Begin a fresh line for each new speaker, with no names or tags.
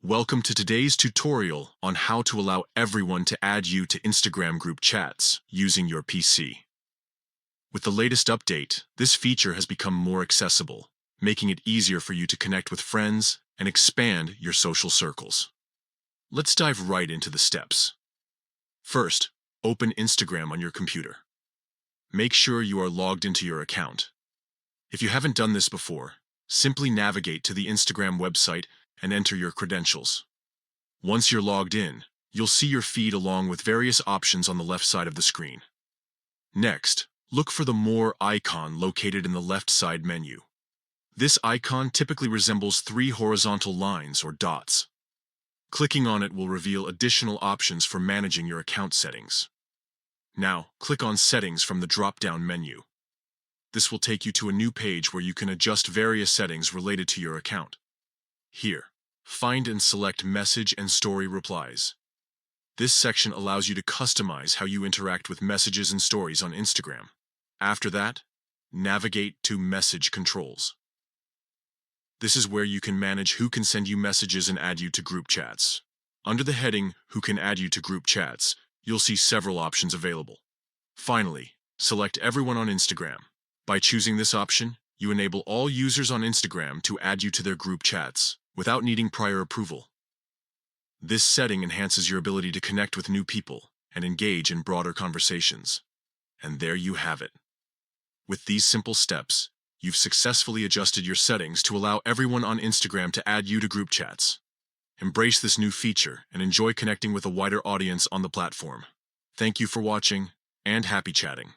Welcome to today's tutorial on how to allow everyone to add you to Instagram group chats using your PC. With the latest update, this feature has become more accessible, making it easier for you to connect with friends and expand your social circles. Let's dive right into the steps. First, open Instagram on your computer. Make sure you are logged into your account. If you haven't done this before, simply navigate to the Instagram website and enter your credentials. Once you're logged in, you'll see your feed along with various options on the left side of the screen. Next, look for the More icon located in the left side menu. This icon typically resembles three horizontal lines or dots. Clicking on it will reveal additional options for managing your account settings. Now, click on Settings from the drop-down menu. This will take you to a new page where you can adjust various settings related to your account. Here, find and select Message and Story Replies. This section allows you to customize how you interact with messages and stories on Instagram. After that, navigate to Message Controls. This is where you can manage who can send you messages and add you to group chats. Under the heading Who can add you to group chats, you'll see several options available. Finally, select Everyone on Instagram. By choosing this option, you enable all users on Instagram to add you to their group chats without needing prior approval. This setting enhances your ability to connect with new people and engage in broader conversations. And there you have it. With these simple steps, you've successfully adjusted your settings to allow everyone on Instagram to add you to group chats. Embrace this new feature and enjoy connecting with a wider audience on the platform. Thank you for watching, and happy chatting.